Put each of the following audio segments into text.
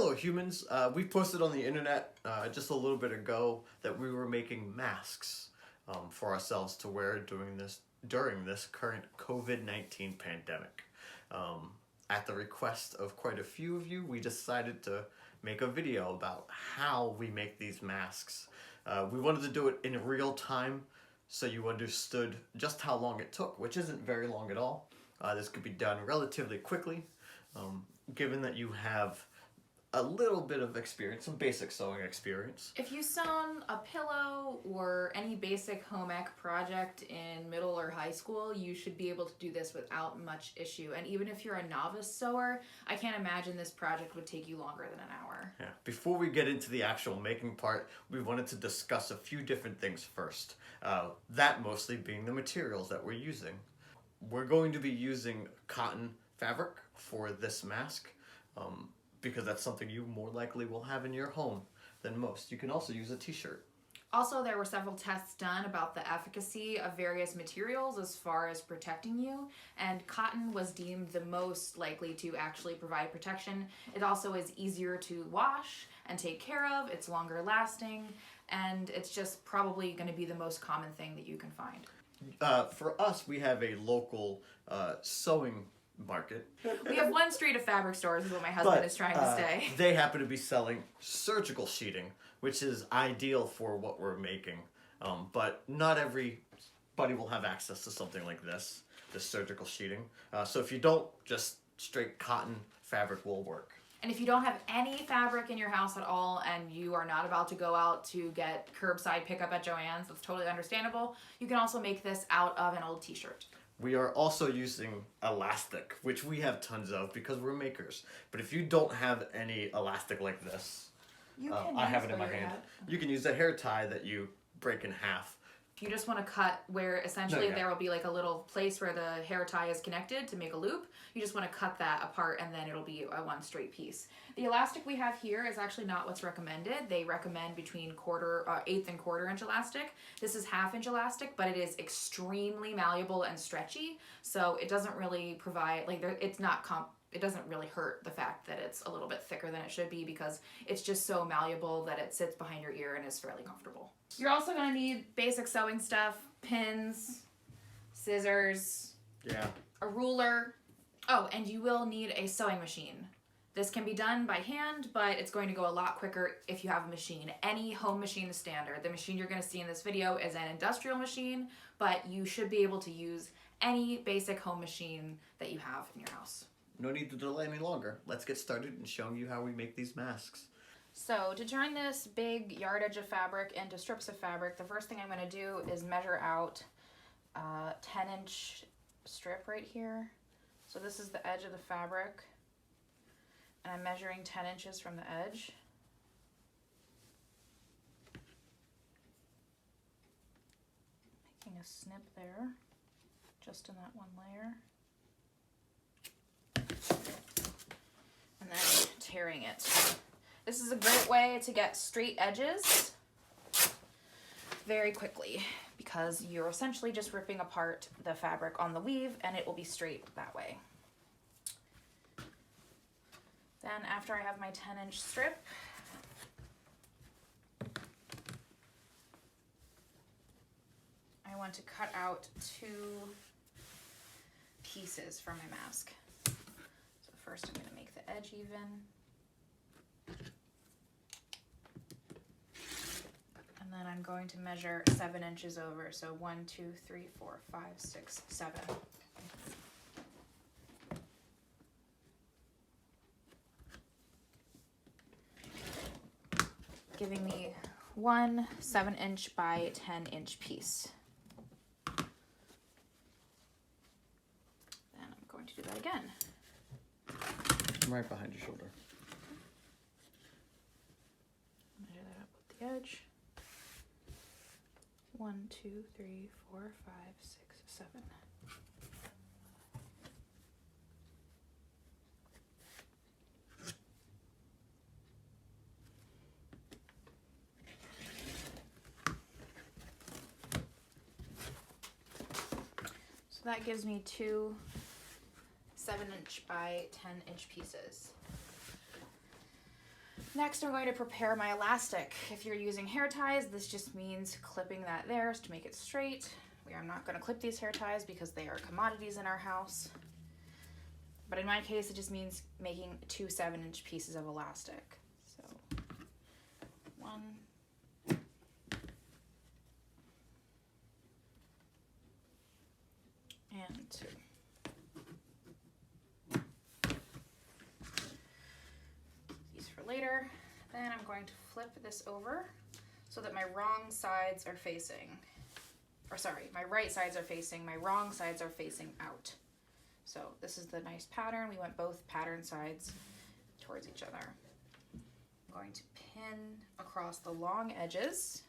Hello humans, we posted on the internet just a little bit ago that we were making masks for ourselves to wear during this current COVID-19 pandemic. At the request of quite a few of you, we decided to make a video about how we make these masks. We wanted to do it in real time so you understood just how long it took, which isn't very long at all. This could be done relatively quickly, given that you have a little bit of experience, some basic sewing experience. If you sewn a pillow or any basic home ec project in middle or high school, you should be able to do this without much issue. And even if you're a novice sewer, I can't imagine this project would take you longer than an hour. Yeah. Before we get into the actual making part, we wanted to discuss a few different things first. That mostly being the materials that we're using. We're going to be using cotton fabric for this mask. Because that's something you more likely will have in your home than most. You can also use a t-shirt. Also, there were several tests done about the efficacy of various materials as far as protecting you, and cotton was deemed the most likely to actually provide protection. It also is easier to wash and take care of, it's longer lasting, and it's just probably going to be the most common thing that you can find. For us, we have a local sewing market. We have one street of fabric stores is what my husband is trying to say. They happen to be selling surgical sheeting, which is ideal for what we're making. But not everybody will have access to something like this surgical sheeting. So if you don't, just straight cotton fabric will work. And if you don't have any fabric in your house at all and you are not about to go out to get curbside pickup at Joann's, that's totally understandable. You can also make this out of an old t-shirt. We are also using elastic, which we have tons of because we're makers. But if you don't have any elastic like this, I have it in my hand. You can use a hair tie that you break in half. If you just want to cut where essentially there will be like a little place where the hair tie is connected to make a loop, you just want to cut that apart and then it'll be a one straight piece. The elastic we have here is actually not what's recommended. They recommend between 1/8 and 1/4 inch elastic. This is 1/2 inch elastic, but it is extremely malleable and stretchy, so it doesn't really provide, like it doesn't really hurt the fact that it's a little bit thicker than it should be because it's just so malleable that it sits behind your ear and is fairly comfortable. You're also going to need basic sewing stuff, pins, scissors, a ruler. Oh, and you will need a sewing machine. This can be done by hand, but it's going to go a lot quicker if you have a machine. Any home machine is standard. The machine you're going to see in this video is an industrial machine, but you should be able to use any basic home machine that you have in your house. No need to delay any longer. Let's get started in showing you how we make these masks. So to turn this big yardage of fabric into strips of fabric, the first thing I'm going to do is measure out a 10-inch strip right here. So this is the edge of the fabric, and I'm measuring 10 inches from the edge. Making a snip there, just in that one layer. And then tearing it. This is a great way to get straight edges very quickly because you're essentially just ripping apart the fabric on the weave and it will be straight that way. Then after I have my 10-inch strip, I want to cut out 2 pieces for my mask. So first I'm going to make the edge even. And then I'm going to measure 7 inches over. So 1, 2, 3, 4, 5, 6, 7. Giving me one 7-inch by 10-inch piece. Then I'm going to do that again. I'm right behind your shoulder. Measure that up with the edge. 1, 2, 3, 4, 5, 6, 7. So that gives me 2 7-inch by 10-inch pieces. Next, I'm going to prepare my elastic. If you're using hair ties, this just means clipping that there to make it straight. We are not going to clip these hair ties because they are commodities in our house. But in my case, it just means making 2 7-inch pieces of elastic. So 1 and 2. Later. Then I'm going to flip this over so that my wrong sides are facing, or sorry, my right sides are facing, my wrong sides are facing out. So this is the nice pattern. We want both pattern sides towards each other. I'm going to pin across the long edges.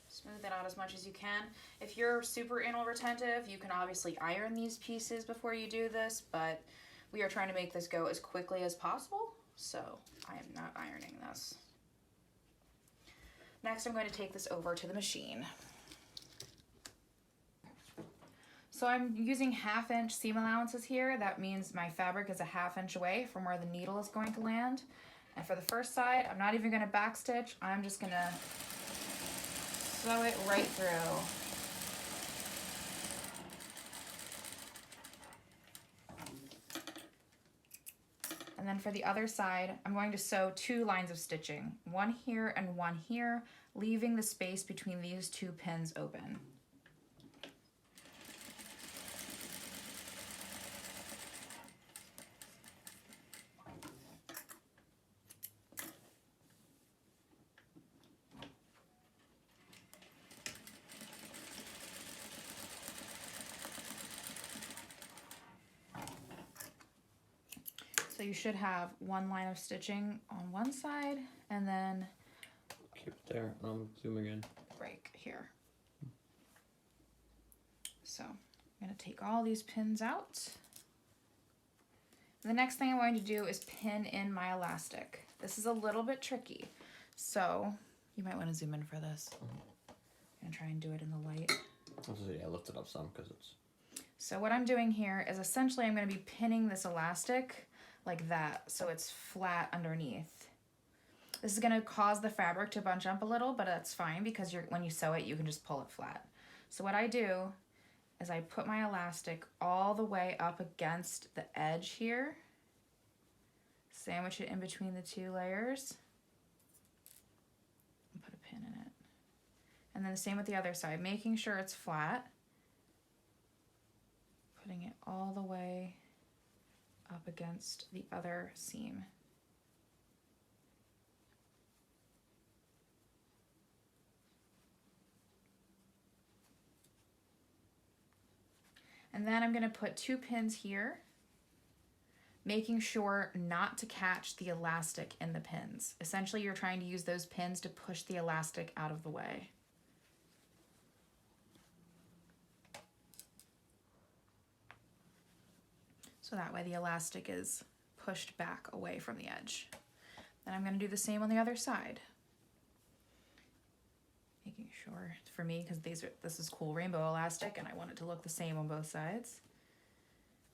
Smooth it out as much as you can. If you're super anal retentive, you can obviously iron these pieces before you do this, but we are trying to make this go as quickly as possible, so I am not ironing this. Next, I'm going to take this over to the machine. So I'm using 1/2 inch seam allowances here. That means my fabric is a 1/2 inch away from where the needle is going to land. And for the first side, I'm not even going to backstitch. I'm just going to sew it right through. And then for the other side, I'm going to sew 2 lines of stitching, 1 here and 1 here, leaving the space between these 2 pins open. So you should have 1 line of stitching on one side and then keep it there. I'm zooming in. break here. So I'm going to take all these pins out. The next thing I'm going to do is pin in my elastic. This is a little bit tricky, so you might want to zoom in for this. I'm going to try and do it in the light. I lift it up some because it's... So what I'm doing here is essentially I'm going to be pinning this elastic like that, so it's flat underneath. This is going to cause the fabric to bunch up a little, but that's fine because when you sew it, you can just pull it flat. So what I do is I put my elastic all the way up against the edge here, sandwich it in between the 2 layers, and put a pin in it. And then the same with the other side, making sure it's flat, putting it all the way up against the other seam. And then I'm going to put 2 pins here, making sure not to catch the elastic in the pins. Essentially, you're trying to use those pins to push the elastic out of the way. So that way the elastic is pushed back away from the edge. Then I'm going to do the same on the other side. Making sure, for me, because this is cool rainbow elastic and I want it to look the same on both sides.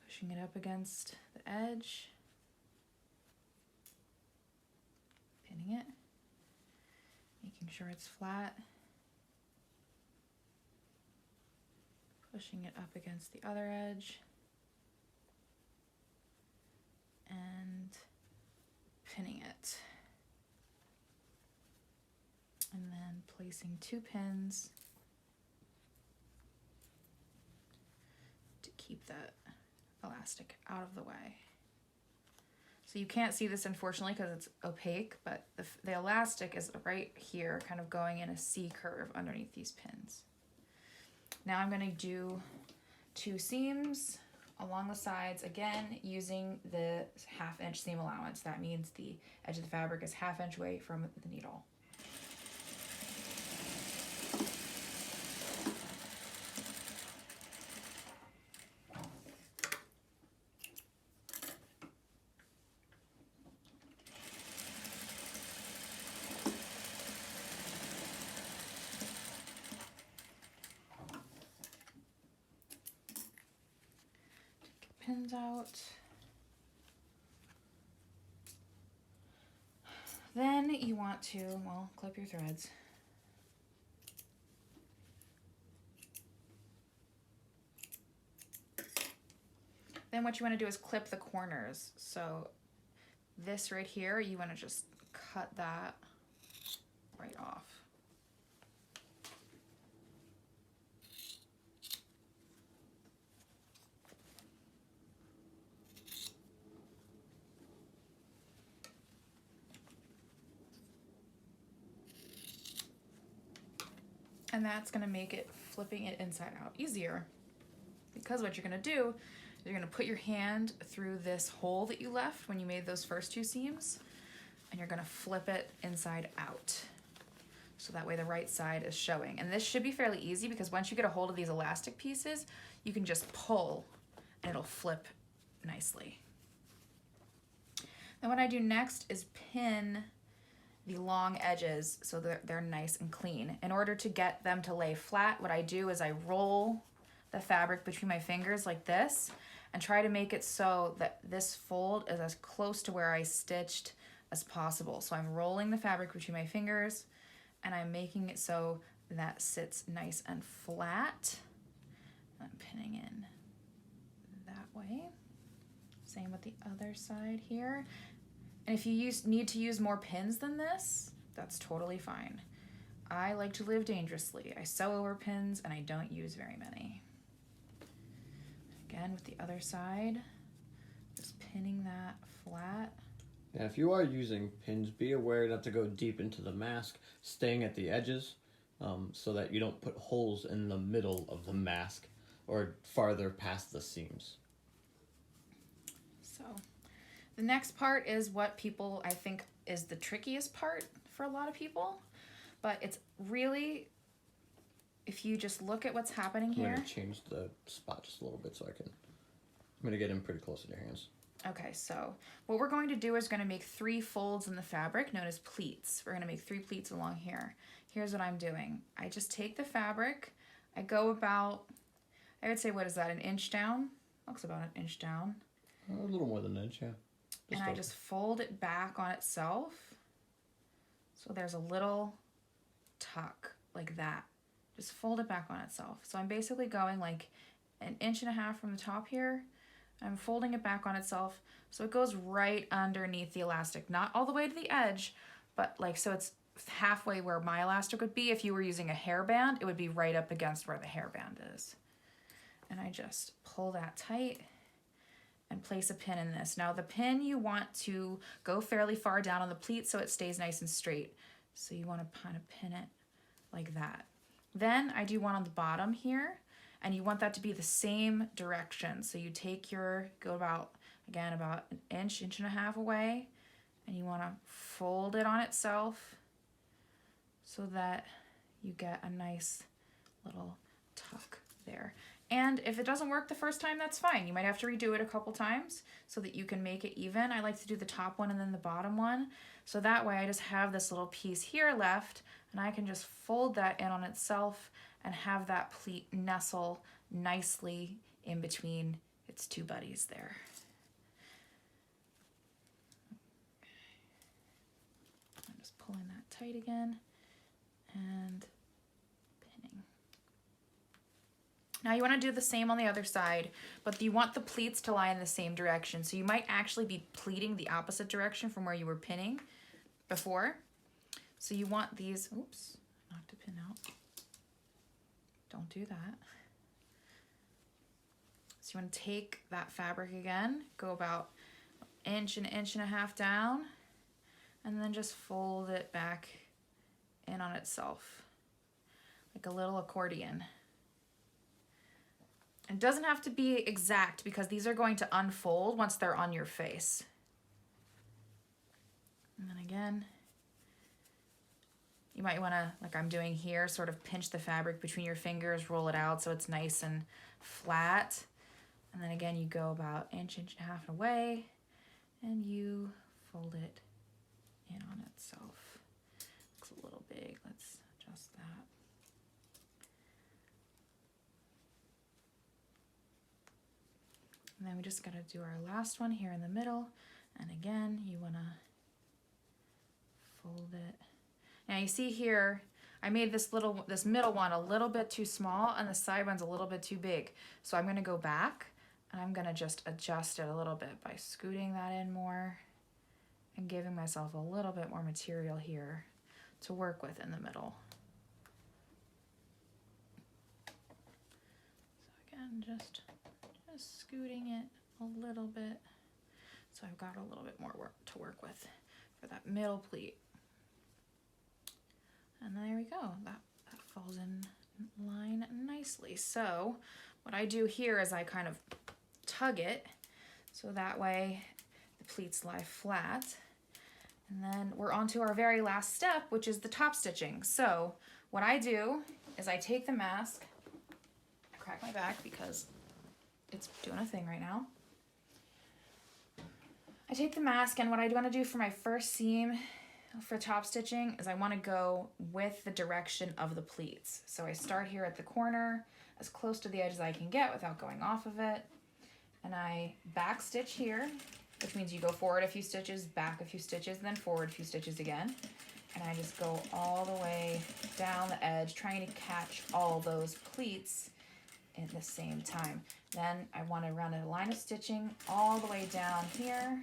Pushing it up against the edge. Pinning it. Making sure it's flat. Pushing it up against the other edge. And pinning it. And then placing 2 pins to keep that elastic out of the way. So you can't see this unfortunately because it's opaque, but the elastic is right here, kind of going in a C curve underneath these pins. Now I'm going to do 2 seams along the sides, again using the 1/2 inch seam allowance. That means the edge of the fabric is 1/2 inch away from the needle. pins out. Then you want to, well, clip your threads. Then what you want to do is clip the corners. So this right here, you want to just cut that right off. And that's going to make it flipping it inside out easier. Because what you're going to do, you're going to put your hand through this hole that you left when you made those first two seams, and you're going to flip it inside out. So that way the right side is showing. And this should be fairly easy because once you get a hold of these elastic pieces, you can just pull and it'll flip nicely. Then what I do next is pin the long edges so that they're nice and clean. In order to get them to lay flat, what I do is I roll the fabric between my fingers like this and try to make it so that this fold is as close to where I stitched as possible. So I'm rolling the fabric between my fingers and I'm making it so that sits nice and flat. I'm pinning in that way. Same with the other side here. And if you need to use more pins than this, that's totally fine. I like to live dangerously. I sew over pins and I don't use very many. Again, with the other side, just pinning that flat. Yeah, if you are using pins, be aware not to go deep into the mask, staying at the edges so that you don't put holes in the middle of the mask or farther past the seams. So the next part is what people, I think, is the trickiest part for a lot of people, but it's really, if you just look at what's happening here. I'm going to change the spot just a little bit so I'm going to get in pretty close to your hands. Okay, so what we're going to do is going to make 3 folds in the fabric known as pleats. We're going to make 3 pleats along here. Here's what I'm doing. I just take the fabric, I go about, I would say, what is that, an inch down? Looks about an inch down. A little more than an inch, yeah. And I just fold it back on itself. So there's a little tuck like that. Just fold it back on itself. So I'm basically going like an inch and a half from the top here. I'm folding it back on itself so it goes right underneath the elastic. Not all the way to the edge, but like so it's halfway where my elastic would be. If you were using a hairband, it would be right up against where the hairband is. And I just pull that tight and place a pin in this. Now the pin, you want to go fairly far down on the pleat so it stays nice and straight. So you want to kind of pin it like that. Then I do one on the bottom here, and you want that to be the same direction. So you take go about, again, about an inch, inch and a half away, and you want to fold it on itself so that you get a nice little tuck there. And if it doesn't work the first time, that's fine. You might have to redo it a couple times so that you can make it even. I like to do the top one and then the bottom one. So that way I just have this little piece here left and I can just fold that in on itself and have that pleat nestle nicely in between its 2 buddies there. I'm just pulling that tight again and pinning. Now you want to do the same on the other side, but you want the pleats to lie in the same direction. So you might actually be pleating the opposite direction from where you were pinning before. So you want these, oops, knocked a pin out. Don't do that. So you want to take that fabric again, go about an inch and a half down, and then just fold it back in on itself, like a little accordion. It doesn't have to be exact because these are going to unfold once they're on your face. And then again, you might want to, like I'm doing here, sort of pinch the fabric between your fingers, roll it out so it's nice and flat. And then again, you go about inch and a half away, and you fold it in on itself. Looks a little big. Let's adjust that. And then we just gotta do our last one here in the middle. And again, you wanna fold it. Now you see here, I made this middle one a little bit too small and the side one's a little bit too big. So I'm gonna go back and I'm gonna just adjust it a little bit by scooting that in more and giving myself a little bit more material here to work with in the middle. So again, just scooting it a little bit. So I've got a little bit more work to work with for that middle pleat. And there we go, that falls in line nicely. So what I do here is I kind of tug it so that way the pleats lie flat. And then we're on to our very last step, which is the top stitching. So what I do is I take the mask, I crack my back because it's doing a thing right now. I take the mask, and what I want to do for my first seam for top stitching is I want to go with the direction of the pleats. So I start here at the corner, as close to the edge as I can get without going off of it. And I back stitch here, which means you go forward a few stitches, back a few stitches, then forward a few stitches again. And I just go all the way down the edge, trying to catch all those pleats at the same time. Then I want to run a line of stitching all the way down here.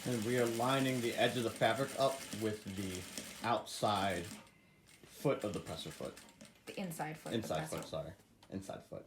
And we are lining the edge of the fabric up with the outside foot of the presser foot. The inside foot. Inside foot, sorry. Inside foot.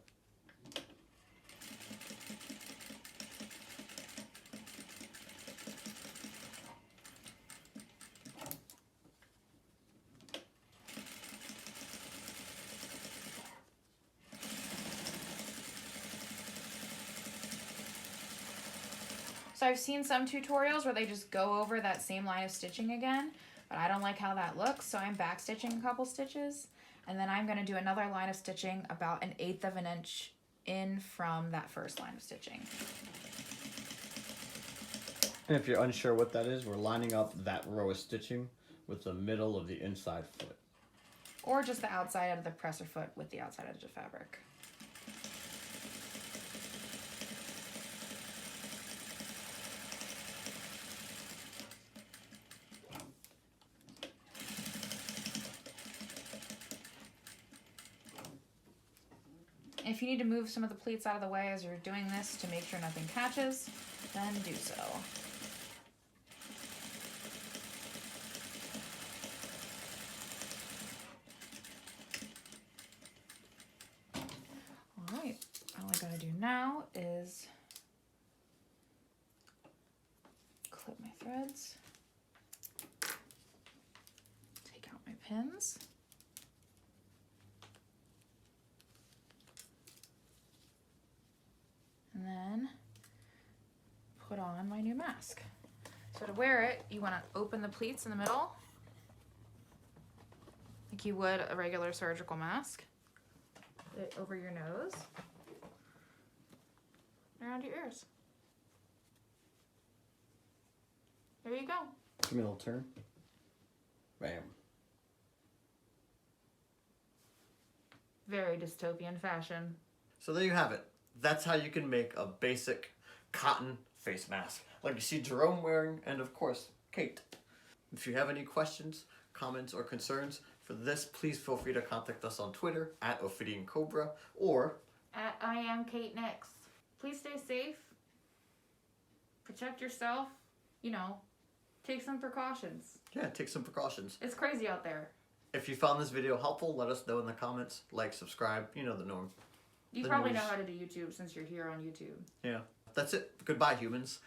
So I've seen some tutorials where they just go over that same line of stitching again, but I don't like how that looks, so I'm back stitching a couple stitches, and then I'm going to do another line of stitching about 1/8 of an inch in from that first line of stitching. And if you're unsure what that is, we're lining up that row of stitching with the middle of the inside foot. Or just the outside of the presser foot with the outside edge of fabric. If you need to move some of the pleats out of the way as you're doing this to make sure nothing catches, then do so. All right, all I gotta do now is clip my threads, take out my pins, and then put on my new mask. So to wear it, you want to open the pleats in the middle, like you would a regular surgical mask. Put it over your nose, around your ears. There you go. Give me a little turn. Bam. Very dystopian fashion. So there you have it. That's how you can make a basic cotton face mask, like you see Jerome wearing, and of course, Kate. If you have any questions, comments, or concerns for this, please feel free to contact us on Twitter at @OphidianCobra or At I am Kate Nix. Please stay safe. Protect yourself. You know, take some precautions. yeah, take some precautions. It's crazy out there. If you found this video helpful, let us know in the comments. Like, subscribe, you know the norm. You The probably news. know how to do YouTube since you're here on YouTube. Yeah, that's it. Goodbye, humans.